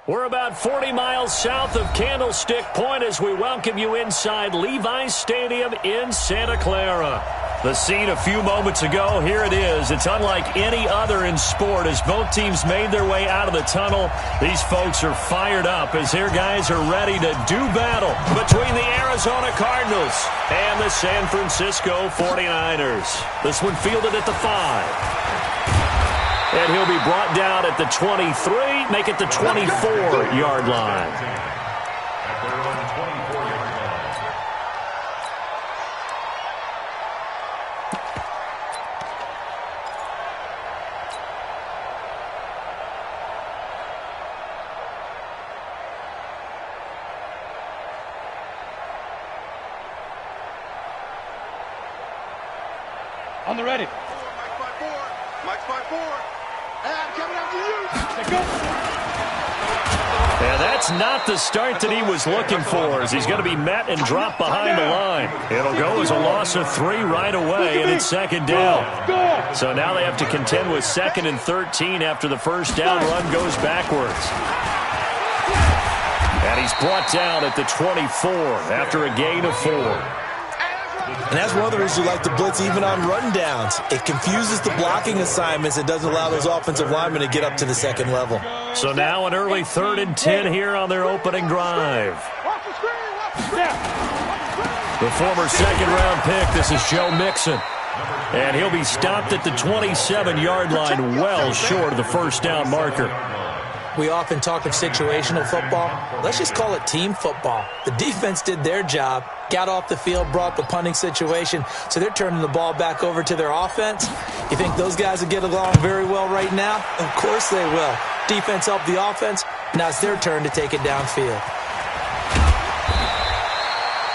We're about 40 miles south of Candlestick Point as we welcome you inside Levi's Stadium in Santa Clara. The scene a few moments ago, here it is. It's unlike any other in sport as both teams made their way out of the tunnel. These folks are fired up as their guys are ready to do battle between the Arizona Cardinals and the San Francisco 49ers. This one fielded at the 5. And he'll be brought down at the 23, make it the 24-yard line. On the ready. Mike's 5-4. And I'm coming after you. Go. And that's not the start that he was looking for as he's going to be met and dropped behind the line. It'll go as a loss of 3 right away, and it's second down. So now they have to contend with 2nd and 13 after the first down run goes backwards. And he's brought down at the 24 after a gain of 4. And that's one of the reasons you like to blitz even on rundowns. It confuses the blocking assignments. It doesn't allow those offensive linemen to get up to the second level. So now an early 3rd and 10 here on their opening drive. The former second-round pick, this is Joe Mixon. And he'll be stopped at the 27-yard line, well short of the first down marker. We often talk of situational football. Let's just call it team football. The defense did their job, got off the field, brought the punting situation, so they're turning the ball back over to their offense. You think those guys will get along very well right now? Of course they will. Defense helped the offense. Now it's their turn to take it downfield.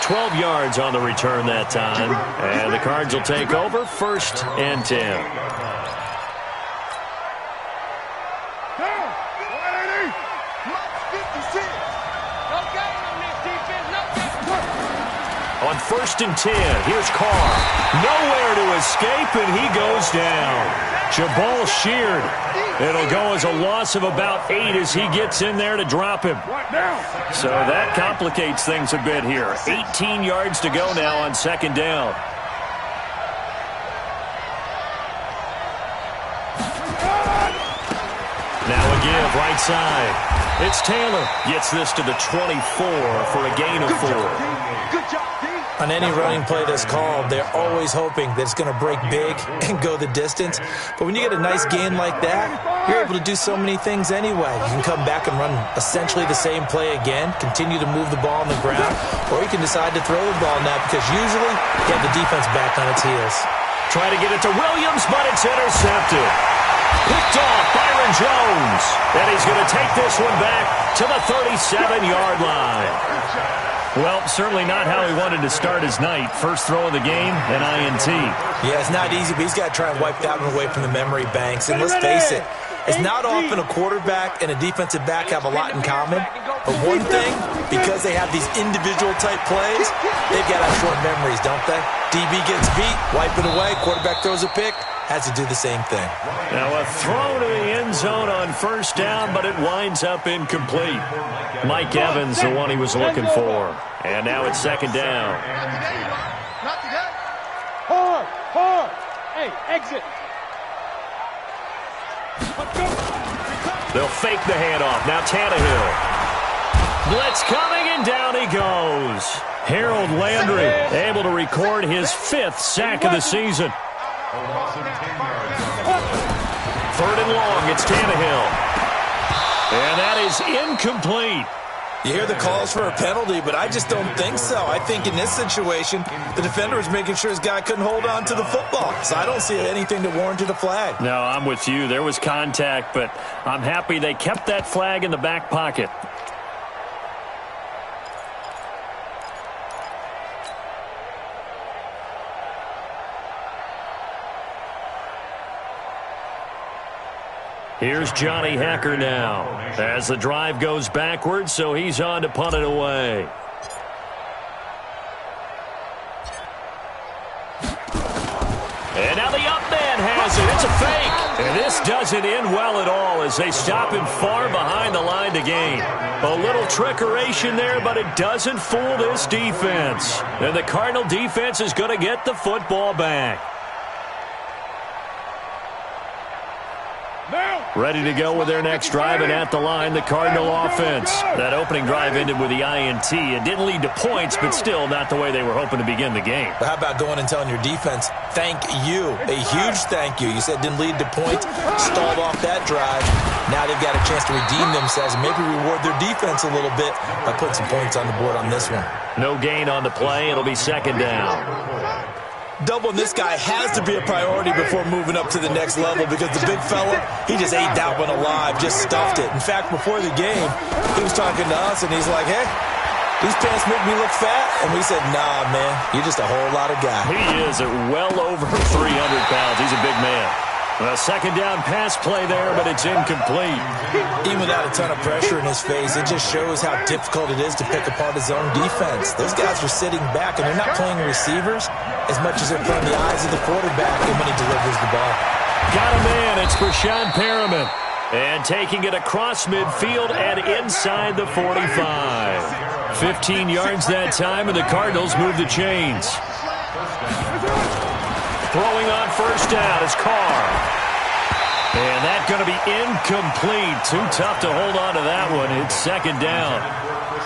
12 yards on the return that time, and the Cards will take over 1st and 10. On 1st and 10, here's Carr. Nowhere to escape, and he goes down. Jabal sheared. It'll go as a loss of about 8 as he gets in there to drop him. So that complicates things a bit here. 18 yards to go now on 2nd down. Now a give, right side. It's Taylor. Gets this to the 24 for a gain of 4. Good job, D. On any running play that's called, they're always hoping that it's going to break big and go the distance. But when you get a nice gain like that, you're able to do so many things anyway. You can come back and run essentially the same play again, continue to move the ball on the ground, or you can decide to throw the ball now because usually you have the defense back on its heels. Try to get it to Williams, but it's intercepted. Picked off Byron Jones. And he's going to take this one back to the 37-yard line. Well, certainly not how he wanted to start his night. First throw of the game, an INT. Yeah, it's not easy, but he's got to try and wipe that one away from the memory banks. And let's face it, it's not often a quarterback and a defensive back have a lot in common. But one thing, because they have these individual type plays, they've got to have short memories, don't they? DB gets beat, wipe it away, quarterback throws a pick, has to do the same thing. Now a throw to the end zone on 1st down, but it winds up incomplete. Mike Evans, the one he was looking for. And now it's 2nd down. Not today. Hard. Hey, exit. They'll fake the handoff. Now Tannehill. Blitz coming, and down he goes. Harold Landry able to record his 5th sack of the season. 3rd and long, it's Tannehill. And that is incomplete. You hear the calls for a penalty, but I just don't think so. I think in this situation, the defender was making sure his guy couldn't hold on to the football. So I don't see anything that warranted a flag. No, I'm with you. There was contact, but I'm happy they kept that flag in the back pocket. Here's Johnny Hacker now as the drive goes backwards, so he's on to punt it away. And now the up man has it. It's a fake. And this doesn't end well at all as they stop him far behind the line to gain. A little trickeration there, but it doesn't fool this defense. And the Cardinal defense is going to get the football back. Ready to go with their next drive, and at the line, the Cardinal offense. That opening drive ended with the INT. It didn't lead to points, but still not the way they were hoping to begin the game. But how about going and telling your defense, thank you, a huge thank you. You said it didn't lead to points, stalled off that drive. Now they've got a chance to redeem themselves and maybe reward their defense a little bit by putting some points on the board on this one. No gain on the play. It'll be second down. Doubling this guy has to be a priority before moving up to the next level because the big fella, he just ate that one alive, just stuffed it. In fact, before the game, he was talking to us, and he's like, hey, these pants make me look fat? And we said, nah, man, you're just a whole lot of guy. He is at well over 300 pounds. He's a big man. A second down pass play there, but it's incomplete. Even without a ton of pressure in his face, it just shows how difficult it is to pick apart his own defense. Those guys are sitting back, and they're not playing receivers as much as they're playing the eyes of the quarterback when he delivers the ball. Got a man. It's Brashad Perriman. And taking it across midfield and inside the 45. 15 yards that time, and the Cardinals move the chains. Throwing on first down is Carr. And that's going to be incomplete. Too tough to hold on to that one. It's second down.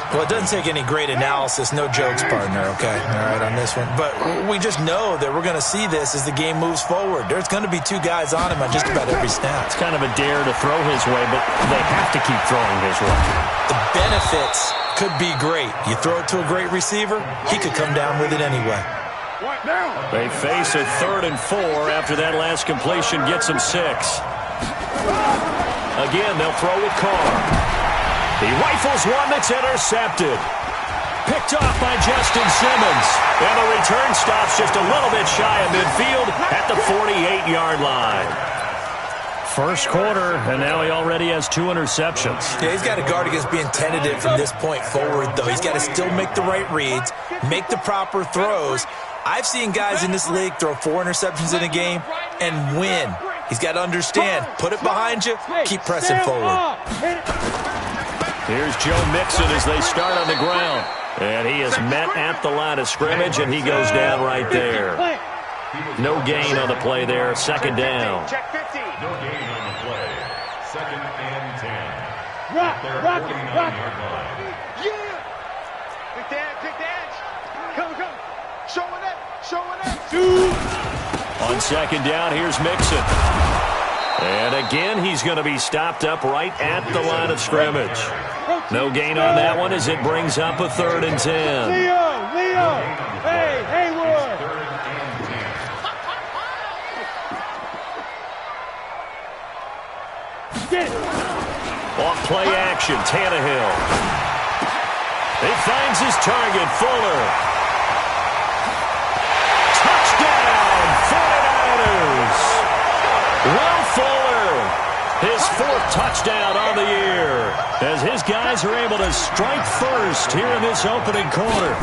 Well, it doesn't take any great analysis. No jokes, partner, okay? All right, on this one. But we just know that we're going to see this as the game moves forward. There's going to be two guys on him on just about every snap. It's kind of a dare to throw his way, but they have to keep throwing his way. The benefits could be great. You throw it to a great receiver, he could come down with it anyway. They face a 3rd and 4 after that last completion gets them 6. Again, they'll throw with Carr. He rifles one that's intercepted. Picked off by Justin Simmons. And the return stops just a little bit shy of midfield at the 48-yard line. First quarter, and now he already has 2 interceptions. Yeah, he's got to guard against being tentative from this point forward, though. He's got to still make the right reads, make the proper throws. I've seen guys in this league throw 4 interceptions in a game and win. He's got to understand, put it behind you, keep pressing forward. Here's Joe Mixon as they start on the ground. And he is met at the line of scrimmage, and he goes down right there. No gain on the play there, second down. Check 15. No gain on the play. Second and 10. Rock. Yeah. Big dance. Come. Showing it. On second down, here's Mixon. And again, he's going to be stopped up right at the line of scrimmage. No gain on that one as it brings up a 3rd and 10. Leo. Hey, Haywood. Off play action, Tannehill. He finds his target, Fuller. Touchdown, 49ers. Will Fuller, his 4th touchdown on the year, as his guys are able to strike first here in this opening quarter.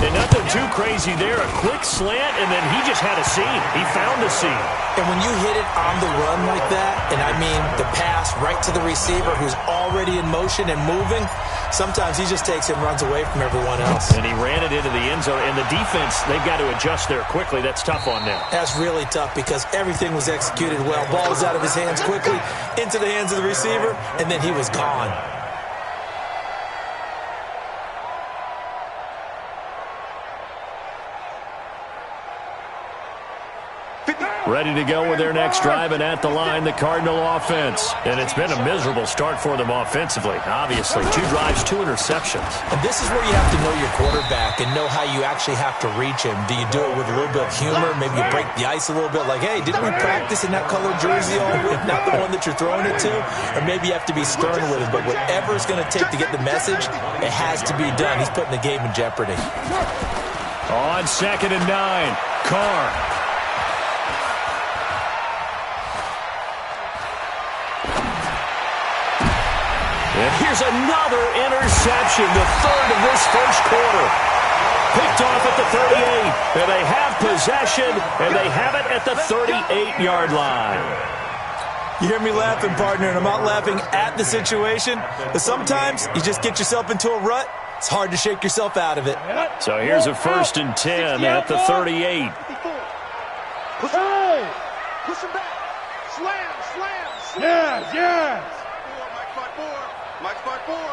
And nothing too crazy there, a quick slant, and then he just had a seam. He found a seam. And when you hit it on the run like that, and I mean the pass right to the receiver who's already in motion and moving, sometimes he just takes it and runs away from everyone else. And he ran it into the end zone, and the defense, they've got to adjust there quickly. That's tough on them. That's really tough because everything was executed well. Ball was out of his hands quickly, into the hands of the receiver, and then he was gone. Ready to go with their next drive, and at the line, the Cardinal offense. And it's been a miserable start for them offensively, obviously. 2 drives, 2 interceptions. And this is where you have to know your quarterback and know how you actually have to reach him. Do you do it with a little bit of humor? Maybe you break the ice a little bit like, hey, didn't we practice in that colored jersey all week? Not the one that you're throwing it to? Or maybe you have to be stern with him. But whatever it's going to take to get the message, it has to be done. He's putting the game in jeopardy. On second and 9, Carr. And here's another interception, the 3rd of this first quarter. Picked off at the 38. And they have possession, and they have it at the 38-yard line. You hear me laughing, partner, and I'm not laughing at the situation, but sometimes you just get yourself into a rut. It's hard to shake yourself out of it. So here's a 1st and 10 at the 38. Push him back. Slam. Yes. Mike's by four.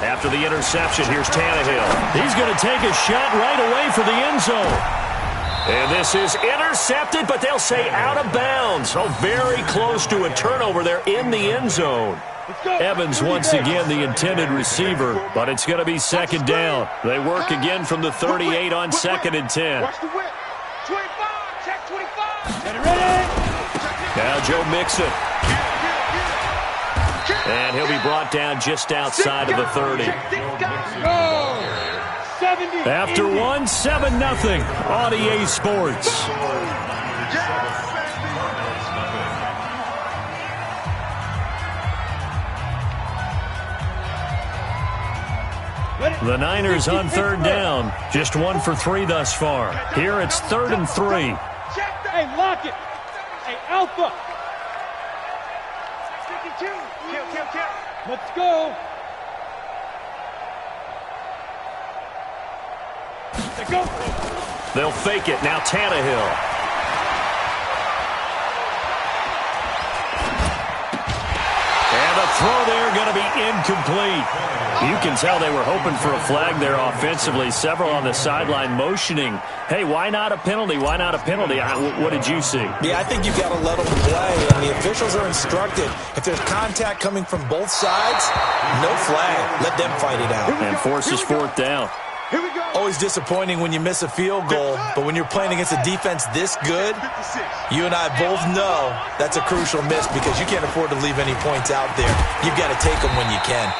After the interception, here's Tannehill. He's going to take a shot right away for the end zone. And this is intercepted, but they'll say out of bounds. So very close to a turnover there in the end zone. Evans once again the intended receiver, but it's going to be 2nd down. They work again from the 38 on 2nd and 10. Watch the whip. 25. Check 25. Get ready. Now Joe Mixon. And he'll be brought down just outside of the 30. After one, 7-0 on EA Sports. The Niners on 3rd down. Just 1 for 3 thus far. Here it's 3rd and 3. Hey, lock it. Hey, Alpha. Let's go. Go. They'll fake it. Now Tannehill. And the throw there going to be incomplete. You can tell they were hoping for a flag there offensively. Several on the sideline motioning. Hey, why not a penalty? Why not a penalty? What did you see? Yeah, I think you've got to let them play, and the officials are instructed. If there's contact coming from both sides, no flag. Let them fight it out. And forces 4th down. Here we go. Always disappointing when you miss a field goal, but when you're playing against a defense this good, you and I both know that's a crucial miss because you can't afford to leave any points out there. You've got to take them when you can.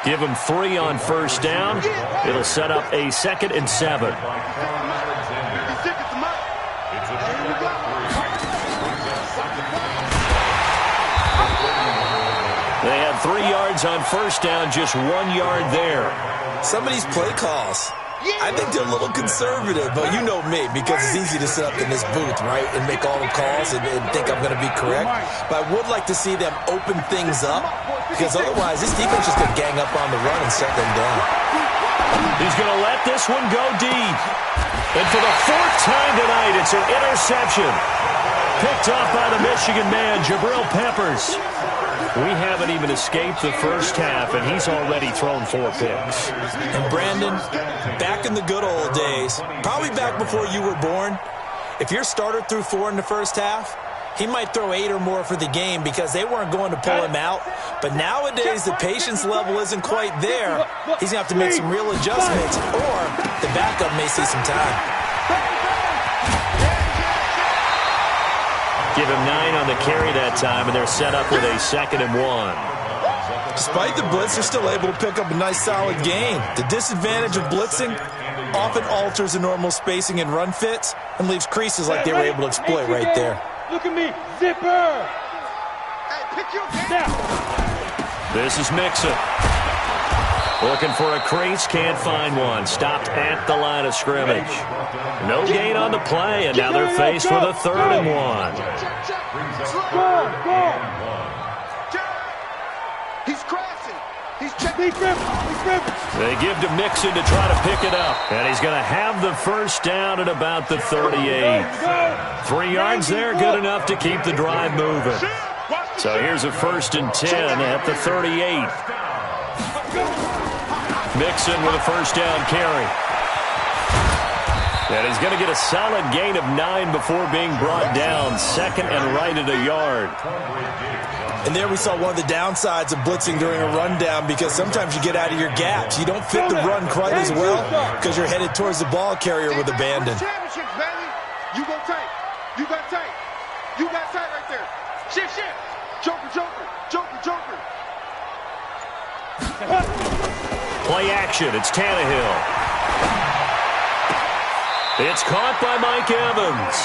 Give them 3 on 1st down. It'll set up a 2nd and 7. They had 3 yards on 1st down, just 1 yard there. Some of these play calls, I think they're a little conservative, but you know me, because it's easy to sit up in this booth, right, and make all the calls and think I'm going to be correct. But I would like to see them open things up, because otherwise this defense is going to gang up on the run and shut them down. He's going to let this one go deep. And for the 4th time tonight, it's an interception. Picked off by the Michigan man, Jabril Peppers. We haven't even escaped the first half, and he's already thrown 4 picks. And Brandon, back in the good old days, probably back before you were born, if your starter threw 4 in the first half, he might throw 8 or more for the game because they weren't going to pull him out. But nowadays, the patience level isn't quite there. He's going to have to make some real adjustments, or the backup may see some time. Give him 9 on the carry that time, and they're set up with a 2nd and 1. Despite the blitz, they're still able to pick up a nice, solid gain. The disadvantage of blitzing often alters the normal spacing and run fits and leaves creases like they were able to exploit right there. Look at me, zipper. Hey, pick your game. This is Mixon. Looking for a crease, can't find one. Stopped at the line of scrimmage. No gain on the play, and now they're faced with a 3rd and 1. Go. He's crashing. He's checking. They give to Mixon to try to pick it up. And he's going to have the 1st down at about the 38. 3 yards there, good enough to keep the drive moving. So here's a 1st and 10 at the 38. Mixon with a 1st down carry. And he's going to get a solid gain of 9 before being brought down. 2nd and right at a yard. And there we saw one of the downsides of blitzing during a rundown because sometimes you get out of your gaps. You don't fit the run quite as well because you're headed towards the ball carrier with abandon. Championships, baby. You go tight. You got tight. You got tight right there. Shift. Joker. Play action. It's Tannehill. It's caught by Mike Evans.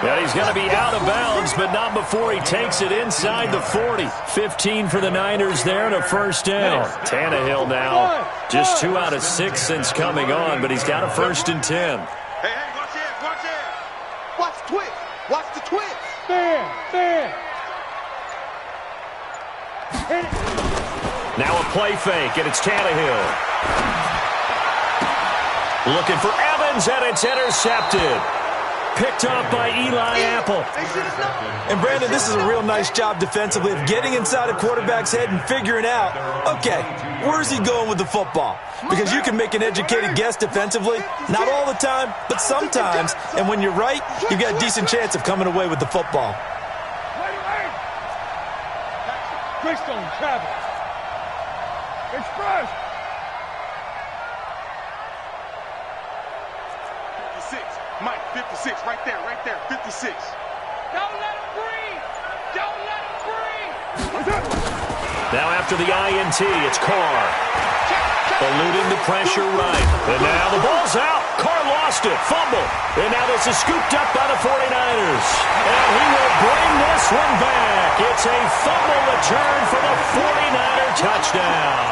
And he's going to be out of bounds, but not before he takes it inside the 40. 15 for the Niners there and a first down. Tannehill now just 2 out of 6 since coming on, but he's got a 1st and 10. Hey, watch it, watch it. Watch the twist. Watch the twist. Stand. Hit it. Now a play fake, and it's Tannehill. Looking for Evans, and it's intercepted. Picked off by Eli Apple. And, Brandon, this is a real nice job defensively of getting inside a quarterback's head and figuring out, okay, where's he going with the football? Because you can make an educated guess defensively, not all the time, but sometimes. And when you're right, you've got a decent chance of coming away with the football. Greystone travel. Express. 56. Mike, 56. Right there. 56. Don't let him breathe. Now after the INT, it's Carr. Eluding the pressure right. And now the ball's out. Carr lost it. Fumble. And now this is scooped up by the 49ers. And he will bring this one back. It's a fumble return for the 49er touchdown.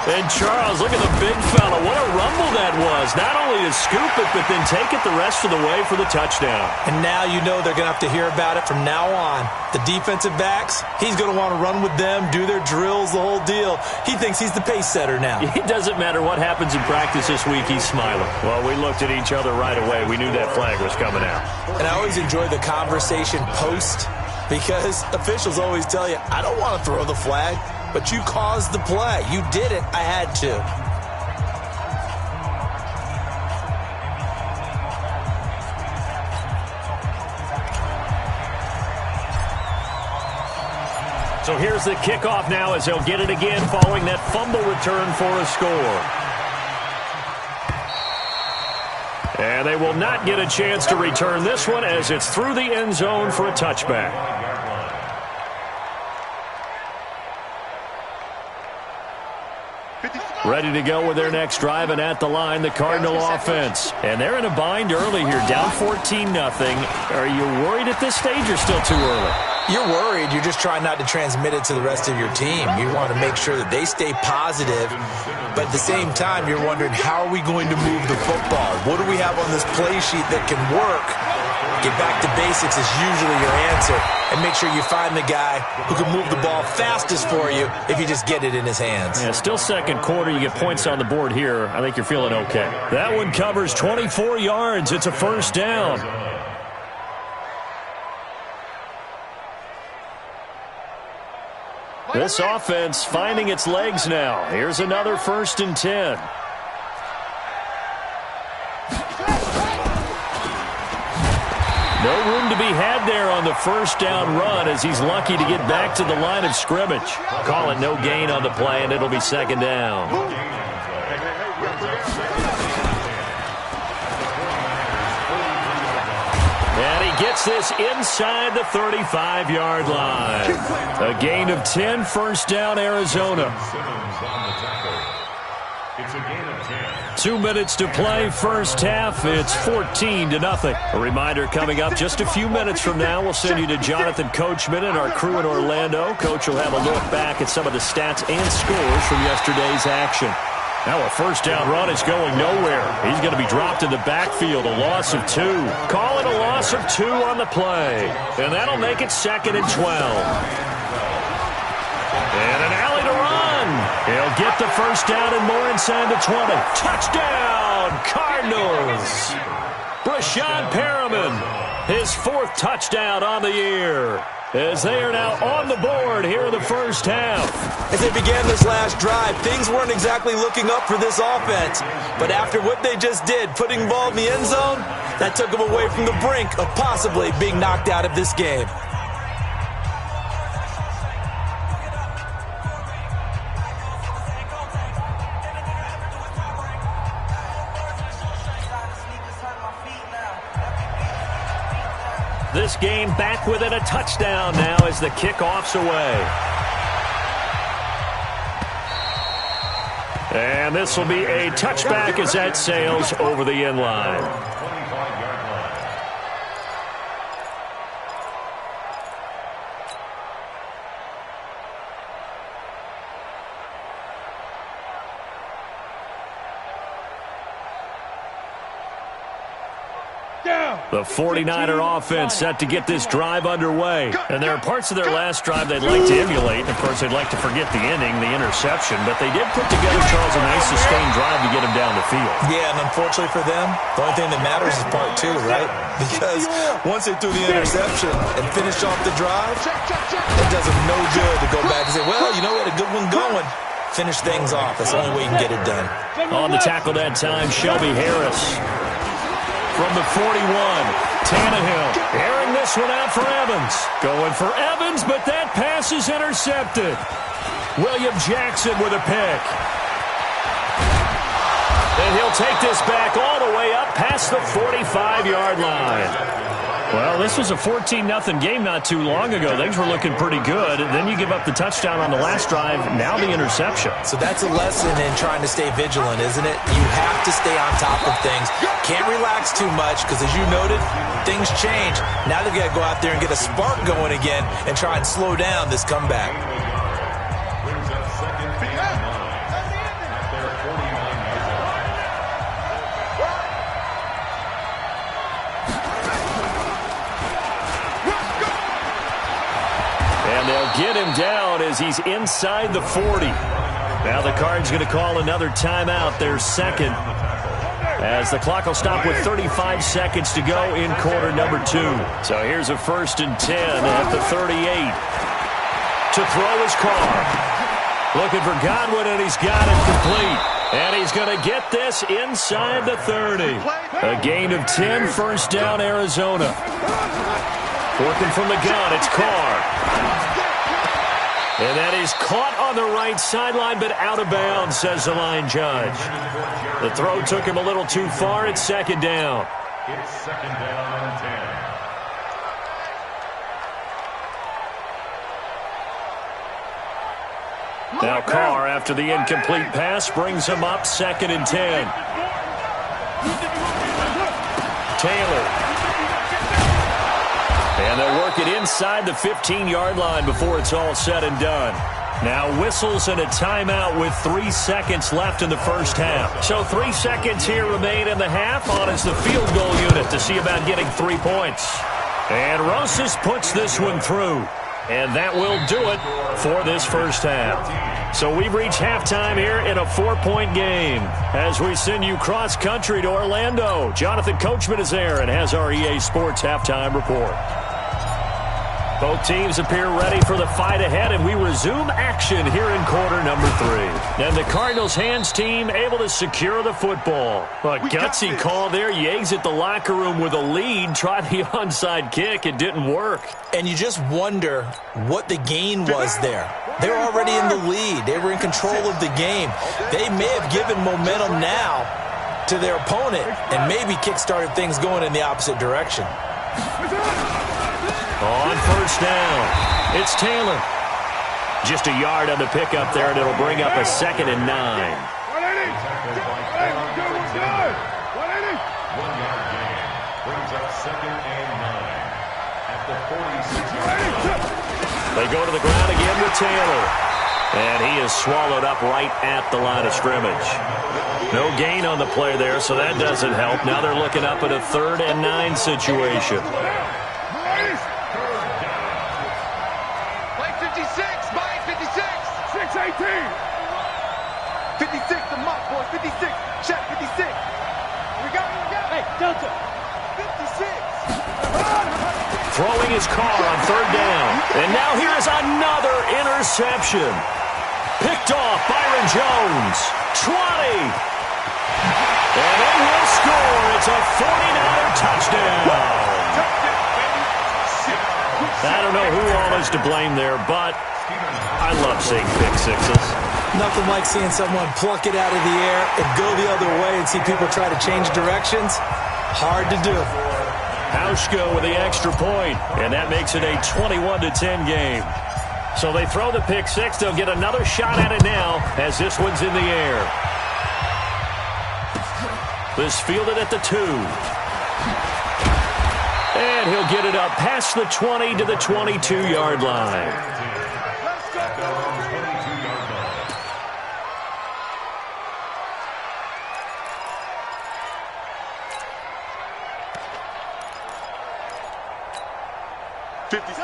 And Charles, look at the big fella. What a rumble that was. Not only to scoop it, but then take it the rest of the way for the touchdown. And now you know they're going to have to hear about it from now on. The defensive backs, he's going to want to run with them, do their drills, the whole deal. He thinks he's the pace setter now. It doesn't matter what happens in practice this week, he's smiling. Well, we looked at each other right away. We knew that flag was coming out. And I always enjoy the conversation post because officials always tell you, I don't want to throw the flag. But you caused the play. You did it. I had to. So here's the kickoff now as they'll get it again following that fumble return for a score. And they will not get a chance to return this one as it's through the end zone for a touchback. Ready to go with their next drive, and at the line, the Cardinal offense. And they're in a bind early here, down 14-0. Are you worried at this stage or still too early? You're worried. You're just trying not to transmit it to the rest of your team. You want to make sure that they stay positive, but at the same time, you're wondering, how are we going to move the football? What do we have on this play sheet that can work? Get back to basics is usually your answer, and make sure you find the guy who can move the ball fastest for you if you just get it in his hands. Yeah, still second quarter. You get points on the board here. I think you're feeling okay. That one covers 24 yards. It's a first down. This offense finding its legs now. Here's another 1st and 10. No room to be had there on the first down run as he's lucky to get back to the line of scrimmage. Call it no gain on the play, and it'll be 2nd down. And he gets this inside the 35-yard line. A gain of 10, first down, Arizona. It's a gain of 10. 2 minutes to play, first half. It's 14-0. A reminder coming up just a few minutes from now. We'll send you to Jonathan Coachman and our crew in Orlando. Coach will have a look back at some of the stats and scores from yesterday's action. Now a first down run is going nowhere. He's going to be dropped in the backfield, a loss of 2. Call it a loss of 2 on the play. And that'll make it 2nd and 12. And an alley to run. He'll get the first down and more inside the 20. Touchdown, Cardinals. Brashad Perriman, his 4th touchdown on the year, as they are now on the board here in the first half. As they began this last drive, things weren't exactly looking up for this offense. But after what they just did, putting the ball in the end zone, that took them away from the brink of possibly being knocked out of this game. This game back within a touchdown now as the kickoff's away. And this will be a touchback as that sails over the end line. The 49er offense set to get this drive underway. And there are parts of their last drive they'd like to emulate. Of course, they'd like to forget the ending, the interception. But they did put together, Charles, a nice sustained drive to get them down the field. Yeah, and unfortunately for them, the only thing that matters is part two, right? Because once they threw the interception and finished off the drive, it does them no good to go back and say, well, you know, we had a good one going. Finish things off. That's the only way you can get it done. On the tackle that time, Shelby Harris. From the 41, Tannehill airing this one out for Evans. Going for Evans, but that pass is intercepted. William Jackson with a pick. And he'll take this back all the way up past the 45-yard line. Well, this was a 14-0 game not too long ago. Things were looking pretty good. And then you give up the touchdown on the last drive, now the interception. So that's a lesson in trying to stay vigilant, isn't it? You have to stay on top of things. Can't relax too much because, as you noted, things change. Now they've got to go out there and get a spark going again and try and slow down this comeback. Brings up second and 9 at their 49-yard line. And they'll get him down as he's inside the 40. Now the Cards going to call another timeout, their second, as the clock will stop with 35 seconds to go in quarter number 2. So here's a 1st and 10 at the 38. To throw his Carr. Looking for Godwin, and he's got it complete. And he's going to get this inside the 30. A gain of 10, first down, Arizona. Working from the gun, it's Carr. And that is caught on the right sideline, but out of bounds, says the line judge. The throw took him a little too far. It's second down. It's second down and 10. Now Carr, after the incomplete pass, brings him up second and 10. Taylor. And they'll work it inside the 15-yard line before it's all said and done. Now whistles and a timeout with 3 seconds left in the first half. So 3 seconds here remain in the half. On is the field goal unit to see about getting 3 points. And Rosas puts this one through. And that will do it for this first half. So we've reached halftime here in a 4-point game. As we send you cross-country to Orlando, Jonathan Coachman is there and has our EA Sports halftime report. Both teams appear ready for the fight ahead, and we resume action here in quarter number 3. And the Cardinals hands team able to secure the football. A gutsy call there. You exit the locker room with a lead. Try the onside kick. It didn't work. And you just wonder what the gain was there. They were already in the lead. They were in control of the game. They may have given momentum now to their opponent and maybe kick-started things going in the opposite direction. On first down, it's Taylor. Just a yard on the pickup there, and it'll bring up a 2nd and 9. 1-yard gain. Brings up second and 9 at the 46-yard line. They go to the ground again with Taylor. And he is swallowed up right at the line of scrimmage. No gain on the play there, so that doesn't help. Now they're looking up at a 3rd and 9 situation. Play 56, Mike, 56. 6-18. 56, the mock boys, 56. Check, 56. We got. Hey, Delta. 56. Throwing his Carr on 3rd down. And now here is another interception. Picked off Byron Jones. 20. And they will score. It's a 49er touchdown. I don't know who all is to blame there, but I love seeing pick sixes. Nothing like seeing someone pluck it out of the air and go the other way and see people try to change directions. Hard to do. Hauschka with the extra point, and that makes it a 21-10 game. So they throw the pick six. They'll get another shot at it now as this one's in the air. This fielded at the 2. And he'll get it up past the 20 to the 22-yard line.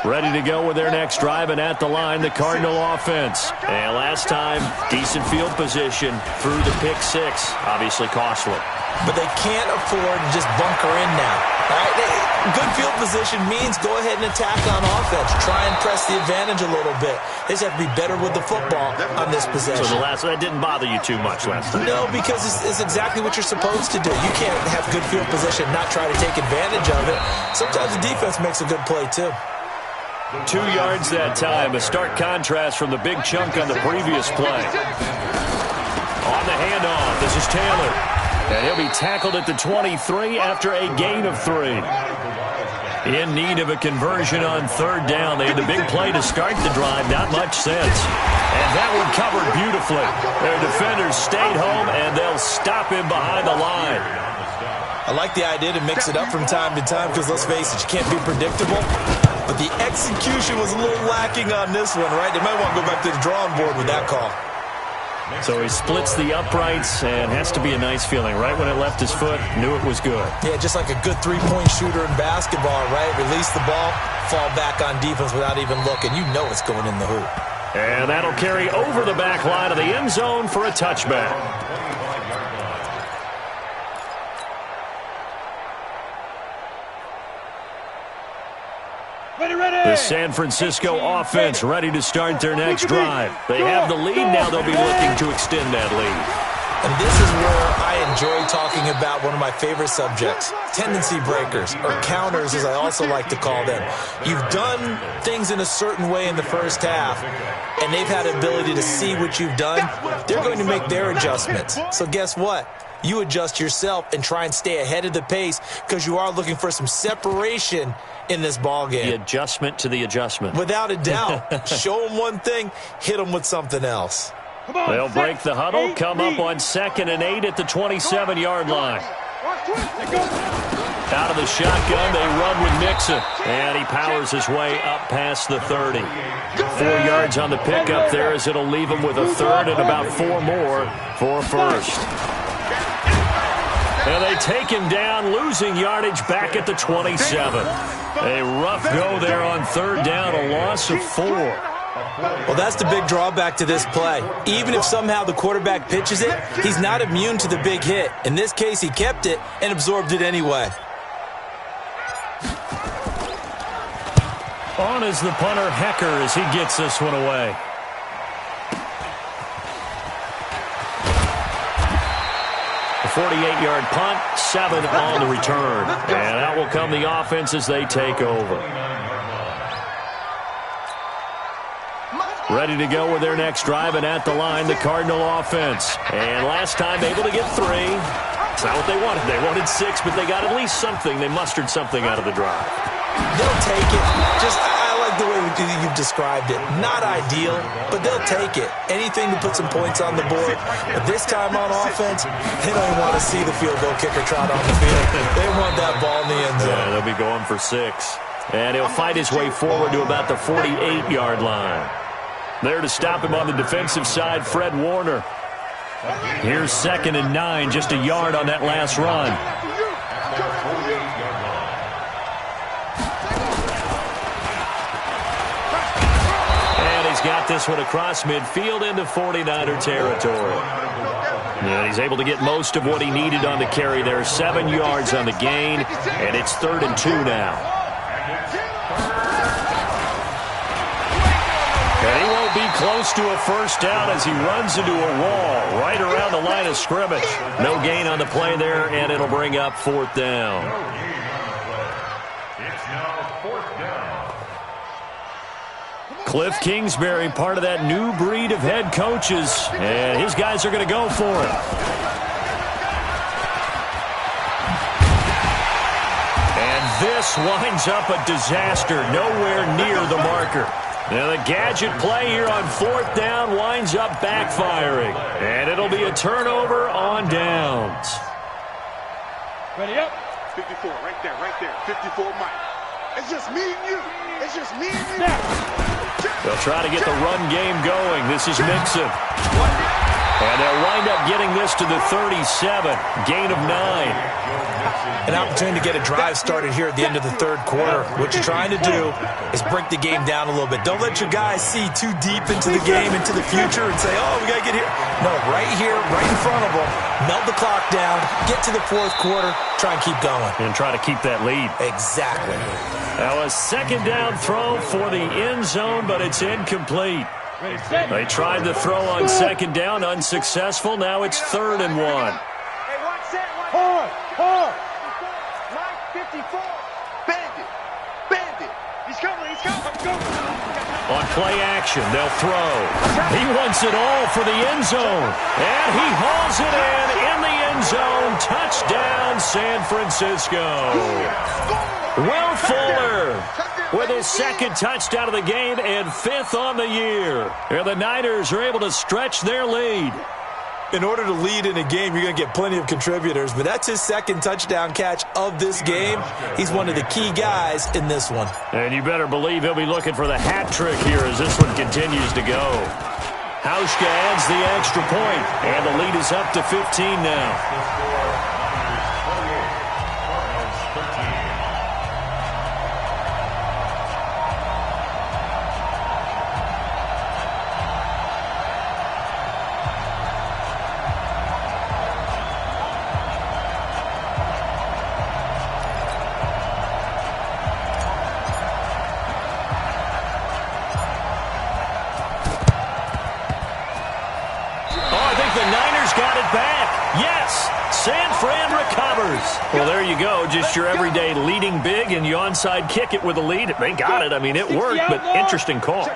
Ready to go with their next drive, and at the line, the Cardinal offense. And last time, decent field position through the pick six. Obviously costly. But they can't afford to just bunker in now. All right? Good field position means go ahead and attack on offense. Try and press the advantage a little bit. They just have to be better with the football on this possession. So that didn't bother you too much last time? No, because it's exactly what you're supposed to do. You can't have good field position and not try to take advantage of it. Sometimes the defense makes a good play, too. 2 yards that time. A stark contrast from the big chunk on the previous play. On the handoff, this is Taylor. And he'll be tackled at the 23 after a gain of 3. In need of a conversion on third down. They had the big play to start the drive. Not much sense. And that one covered beautifully. Their defenders stayed home, and they'll stop him behind the line. I like the idea to mix it up from time to time because, let's face it, you can't be predictable. But the execution was a little lacking on this one, right? They might want to go back to the drawing board with that call. So he splits the uprights, and has to be a nice feeling. Right when it left his foot, knew it was good. Yeah, just like a good three-point shooter in basketball, right? Release the ball, fall back on defense without even looking. You know it's going in the hoop. And that'll carry over the back line of the end zone for a touchback. The San Francisco offense ready to start their next drive. They have the lead. Now they'll be looking to extend that lead. And this is where I enjoy talking about one of my favorite subjects, tendency breakers, or counters as I also like to call them. You've done things in a certain way in the first half, and they've had the ability to see what you've done. They're going to make their adjustments. So guess what? You adjust yourself and try and stay ahead of the pace because you are looking for some separation in this ball game. The adjustment to the adjustment. Without a doubt. Show them one thing, hit them with something else. They'll break the huddle, come up on 2nd and 8 at the 27-yard line. Out of the shotgun, they run with Mixon. And he powers his way up past the 30. 4 yards on the pickup there as it'll leave him with a third and about 4 more for a first. And they take him down, losing yardage back at the 27. A rough go there on third down, a loss of 4. Well, that's the big drawback to this play. Even if somehow the quarterback pitches it, he's not immune to the big hit. In this case, he kept it and absorbed it anyway. On is the punter, Hecker, as he gets this one away. A 48-yard punt, 7 on the return. And out will come the offense as they take over. Ready to go with their next drive, and at the line, the Cardinal offense. And last time able to get 3. It's not what they wanted. They wanted 6, but they got at least something. They mustered something out of the drive. They'll take it. I like the way you've described it. Not ideal, but they'll take it. Anything to put some points on the board. But this time on offense, they don't even want to see the field goal kicker trot on the field. They want that ball in the end zone. Yeah, they'll be going for 6. And he'll fight his way forward to about the 48-yard line. There to stop him on the defensive side, Fred Warner. Here's 2nd and 9, just a yard on that last run. And he's got this one across midfield into 49er territory. And he's able to get most of what he needed on the carry there. 7 yards on the gain, and it's 3rd and 2 now. And he won't be close to a first down as he runs into a wall right around the line of scrimmage. No gain on the play there, and it'll bring up 4th down. It's now 4th down. Cliff Kingsbury, part of that new breed of head coaches, and his guys are going to go for it. And this winds up a disaster, nowhere near the marker. Now the gadget play here on 4th down winds up backfiring. And it'll be a turnover on downs. Ready up. 54, right there, 54 Mike. It's just me and you. It's just me and you. They'll try to get the run game going. This is Mixon. And they'll wind up getting this to the 37, gain of 9. An opportunity to get a drive started here at the end of the third quarter. What you're trying to do is break the game down a little bit. Don't let your guys see too deep into the game, into the future, and say, oh, we got to get here. No, right here, right in front of them. Melt the clock down, get to the fourth quarter, try and keep going. And try to keep that lead. Exactly. Now a second down throw for the end zone, but it's incomplete. They tried the throw on second down, unsuccessful. Now it's 3rd and 1. Hey, watch that. Hard. Line 54. Bandit. He's coming. On play action, they'll throw. He wants it all for the end zone. And he hauls it in the end zone. Touchdown, San Francisco. Will Fuller with his second touchdown of the game and 5th on the year. And the Niners are able to stretch their lead. In order to lead in a game, you're going to get plenty of contributors, but that's his second touchdown catch of this game. He's one of the key guys in this one. And you better believe he'll be looking for the hat trick here as this one continues to go. Hauschka adds the extra point, and the lead is up to 15 now. San Fran recovers. Well, there you go. Just your everyday leading big, and you onside kick it with a lead. They got it. I mean, it worked, but interesting call.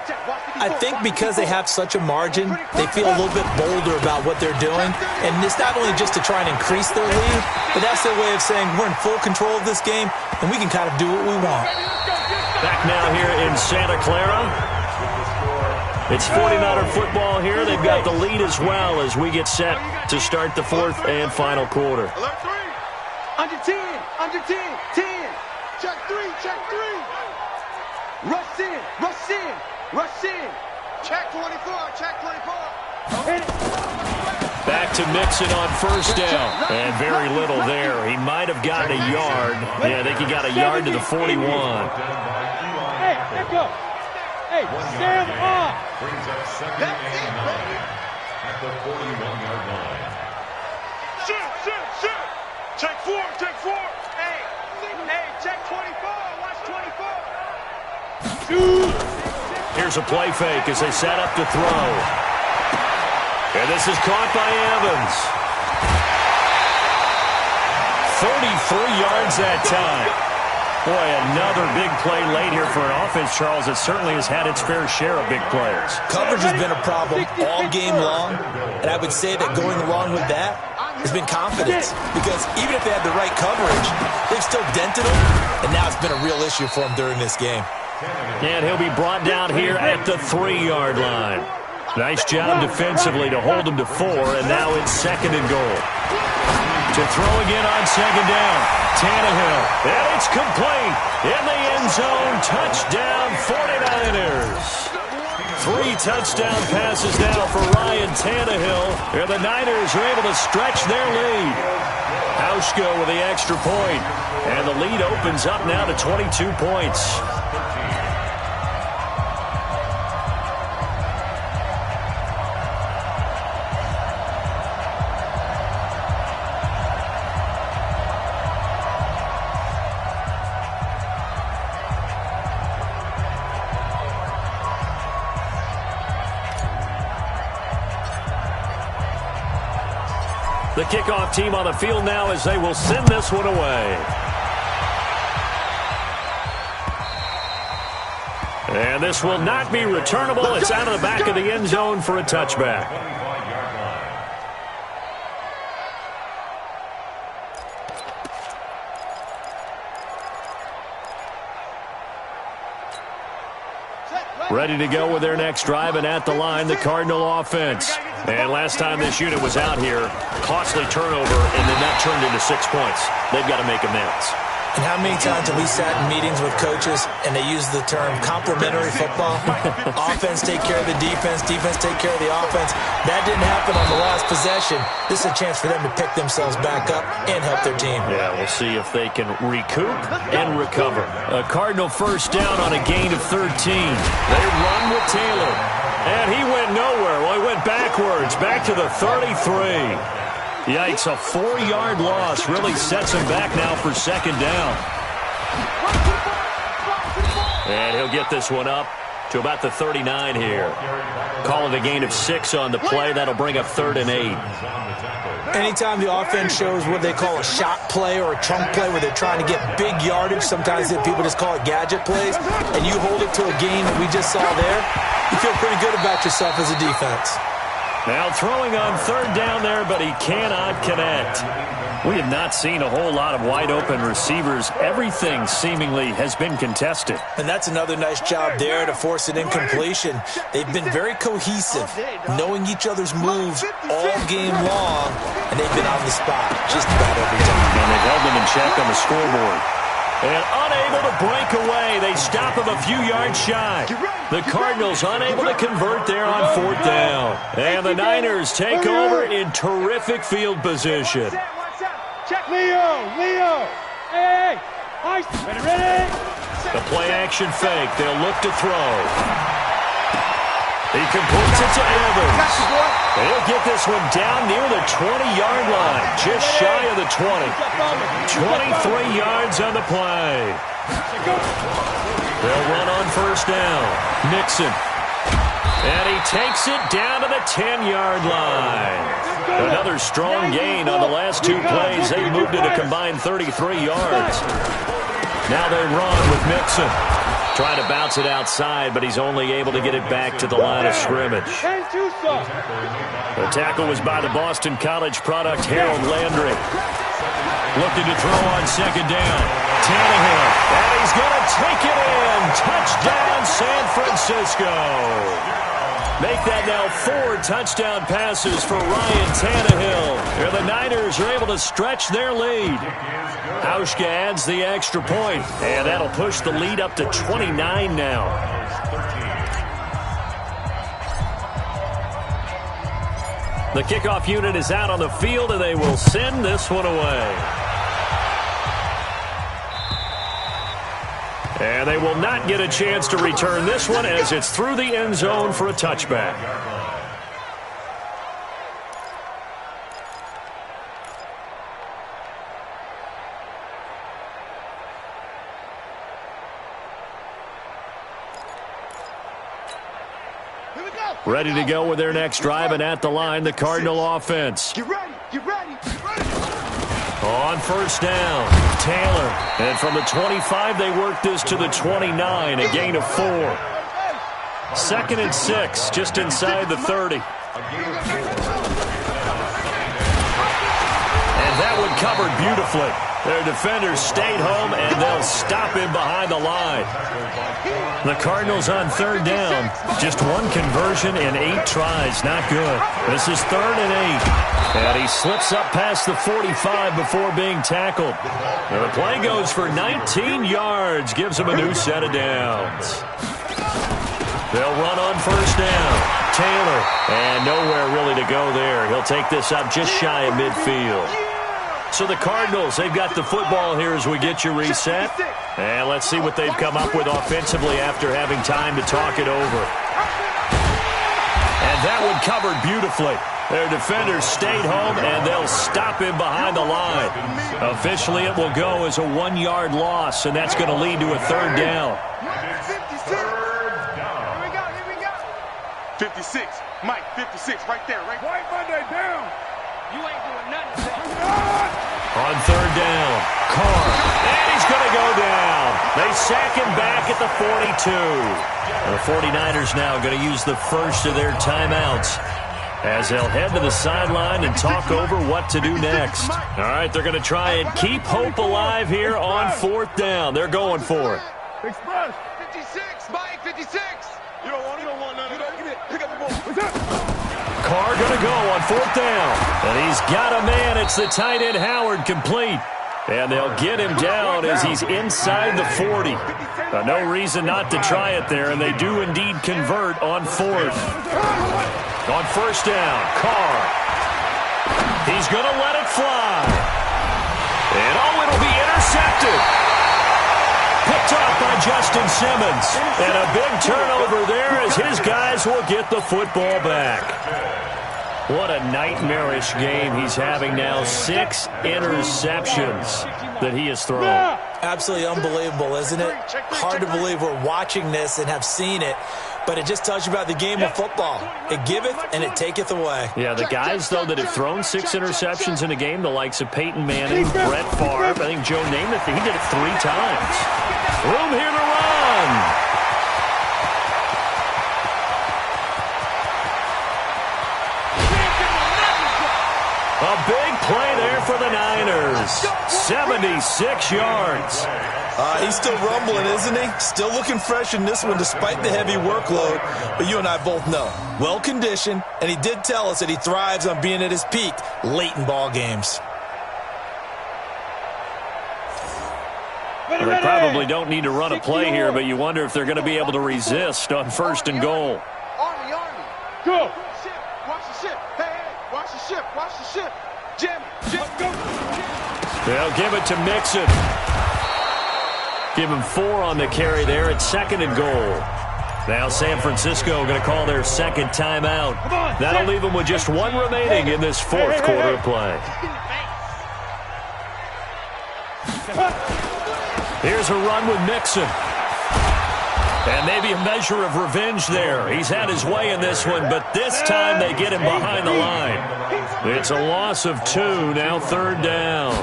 I think because they have such a margin, they feel a little bit bolder about what they're doing. And it's not only just to try and increase their lead, but that's their way of saying we're in full control of this game, and we can kind of do what we want. Back now here in Santa Clara. It's 49er football here. They've got the lead as well as we get set to start the fourth and final quarter. Alert 3. Under 10. 10. Check 3. Rush in. Check 24. Back to Mixon on first down. And very little there. He might have gotten a yard. Yeah, I think he got a yard to the 41. Hey, back up. Hey, stand up. Brings up 2nd and 9 at the 41-yard line. Sit. Check 4. Hey, check 24. Watch 24. Here's a play fake as they set up to throw. And this is caught by Evans. 33 yards that time. Boy, another big play late here for an offense, Charles, that certainly has had its fair share of big players. Coverage has been a problem all game long, and I would say that going along with that has been confidence. Because even if they had the right coverage, they've still dented them, and now it's been a real issue for them during this game. And he'll be brought down here at the 3-yard line. Nice job defensively to hold him to 4, and now it's 2nd and goal. To throw again on second down. Tannehill. And it's complete. In the end zone. Touchdown 49ers. 3 touchdown passes now for Ryan Tannehill. And the Niners are able to stretch their lead. Hauschka with the extra point. And the lead opens up now to 22 points. The kickoff team on the field now as they will send this one away. And this will not be returnable. It's out of the back of the end zone for a touchback. Ready to go with their next drive, and at the line, the Cardinal offense. And last time this unit was out here, costly turnover, and then that turned into 6 points. They've got to make amends. And how many times have we sat in meetings with coaches and they use the term complementary football? Offense take care of the defense, defense take care of the offense. That didn't happen on the last possession. This is a chance for them to pick themselves back up and help their team. Yeah, we'll see if they can recoup and recover. A Cardinal first down on a gain of 13. They run with Taylor. And he went nowhere. Well, he went backwards, back to the 33. Yikes, a 4-yard loss really sets him back now for second down. And he'll get this one up to about the 39 here. Call it a gain of 6 on the play. That'll bring up 3rd and 8. Anytime the offense shows what they call a shot play or a chunk play where they're trying to get big yardage, sometimes people just call it gadget plays, and you hold it to a gain that we just saw there, you feel pretty good about yourself as a defense. Now throwing on 3rd down there, but he cannot connect. We have not seen a whole lot of wide-open receivers. Everything seemingly has been contested. And that's another nice job there to force an incompletion. They've been very cohesive, knowing each other's moves all game long, and they've been on the spot just about every time. And they've held them in check on the scoreboard. And unable to break away. They stop him a few yards shy. The Cardinals unable to convert there on 4th down. And the Niners take over in terrific field position. Check Leo. Hey. Ready. The play action fake. They'll look to throw. He completes it to Evans. He'll get this one down near the 20-yard line, just shy of the 20. 23 yards on the play. They'll run on 1st down. Mixon. And he takes it down to the 10-yard line. Another strong gain on the last 2 plays. They moved it a combined 33 yards. Now they run with Mixon. Trying to bounce it outside, but he's only able to get it back to the line of scrimmage. The tackle was by the Boston College product, Harold Landry. Looking to throw on 2nd down. Tannehill, and he's going to take it in. Touchdown, San Francisco. Make that now 4 touchdown passes for Ryan Tannehill. Here the Niners are able to stretch their lead. Hauschka adds the extra point, and that'll push the lead up to 29 now. The kickoff unit is out on the field, and they will send this one away. And they will not get a chance to return this one as it's through the end zone for a touchback. Ready to go with their next drive, and at the line, the Cardinal offense. Get ready. On 1st down, Taylor. And from the 25, they work this to the 29, a gain of 4. 2nd and 6, just inside the 30. And that one covered beautifully. Their defenders stayed home, and they'll stop him behind the line. The Cardinals on 3rd down. Just 1 conversion in 8 tries. Not good. This is 3rd and 8. And he slips up past the 45 before being tackled. Now the play goes for 19 yards. Gives him a new set of downs. They'll run on 1st down. Taylor. And nowhere really to go there. He'll take this up just shy of midfield. So the Cardinals, they've got the football here as we get you reset. And let's see what they've come up with offensively after having time to talk it over. And that one covered beautifully. Their defenders stayed home, and they'll stop him behind the line. Officially, it will go as a 1-yard loss, and that's going to lead to a 3rd down. 56. Mike, 56, right there. White Monday down. You ain't doing nothing. On 3rd down, Carr, and he's going to go down. They sack him back at the 42. The 49ers now going to use the first of their timeouts as they'll head to the sideline and talk over what to do next. All right, they're going to try and keep hope alive here on 4th down. They're going for it. Express. 56, Mike, 56. You don't want none of that. Get it. Pick up the ball. What's up? Carr going to go on 4th down. And he's got a man. It's the tight end, Howard, complete. And they'll get him down as he's inside the 40. No reason not to try it there, and they do indeed convert on fourth. On first down, Carr. He's going to let it fly. And it'll be intercepted. Picked up by Justin Simmons. And a big turnover there as his guys will get the football back. What a nightmarish game he's having now. 6 interceptions that he has thrown. Absolutely unbelievable, isn't it? Hard to believe we're watching this and have seen it. But it just tells you about the game of football. It giveth and it taketh away. Yeah, the guys, though, that have thrown 6 interceptions in a game, the likes of Peyton Manning, Brett Favre, I think Joe Namath, he did it 3 times. Room here to run. A big play there for the Niners. 76 yards. He's still rumbling, isn't he? Still looking fresh in this one despite the heavy workload. But you and I both know, well-conditioned, and he did tell us that he thrives on being at his peak late in ball games. Well, they probably don't need to run a play here, but you wonder if they're going to be able to resist on first and goal. Army. Go. Watch the ship. Hey, watch the ship. Watch the ship. Jim, go. They'll give it to Mixon. Give him 4 on the carry there at second and goal. Now San Francisco going to call their second timeout. That'll leave them with just 1 remaining in this fourth quarter of play. Here's a run with Mixon. And maybe a measure of revenge there. He's had his way in this one, but this time they get him behind the line. It's a loss of 2, now third down.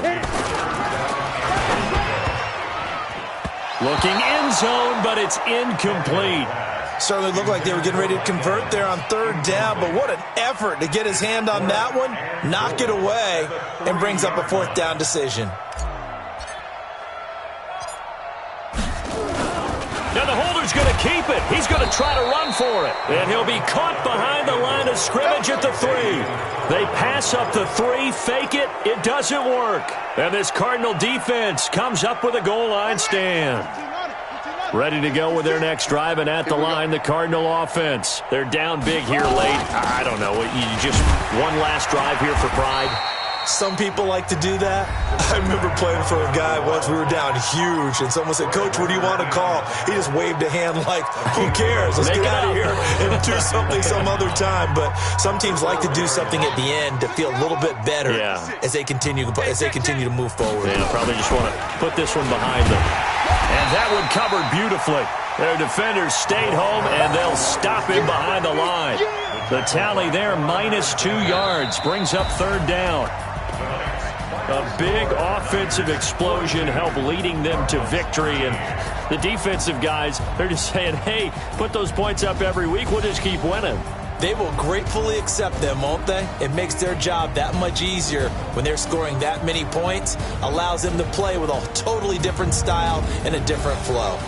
Looking end zone, but it's incomplete. Certainly looked like they were getting ready to convert there on third down, but what an effort to get his hand on that one, knock it away, and brings up a fourth down decision. Now the holder's going to keep it. He's going to try to run for it. And he'll be caught behind the line of scrimmage at the 3. They pass up the 3, fake it. It doesn't work. And this Cardinal defense comes up with a goal line stand. Ready to go with their next drive, and at the line, the Cardinal offense. They're down big here late. I don't know. You just one last drive here for pride. Some people like to do that. I remember playing for a guy once. We were down huge, and someone said, "Coach, what do you want to call?" He just waved a hand like, who cares? Let's get out of here and do something some other time. But some teams like to do something at the end to feel a little bit better as they continue to move forward. Yeah, probably just want to put this one behind them. And that one covered beautifully. Their defenders stayed home, and they'll stop him behind the line. The tally there, -2 yards, brings up third down. A big offensive explosion helped leading them to victory. And the defensive guys, they're just saying, hey, put those points up every week. We'll just keep winning. They will gratefully accept them, won't they? It makes their job that much easier when they're scoring that many points. Allows them to play with a totally different style and a different flow.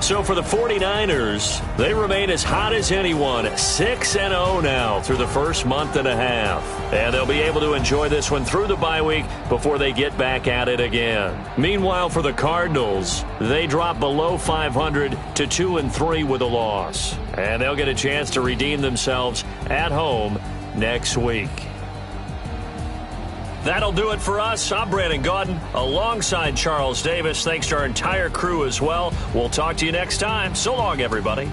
So for the 49ers, they remain as hot as anyone, 6-0 now through the first month and a half. And they'll be able to enjoy this one through the bye week before they get back at it again. Meanwhile, for the Cardinals, they drop below 500 to 2-3 with a loss. And they'll get a chance to redeem themselves at home next week. That'll do it for us. I'm Brandon Gaudin alongside Charles Davis. Thanks to our entire crew as well. We'll talk to you next time. So long, everybody.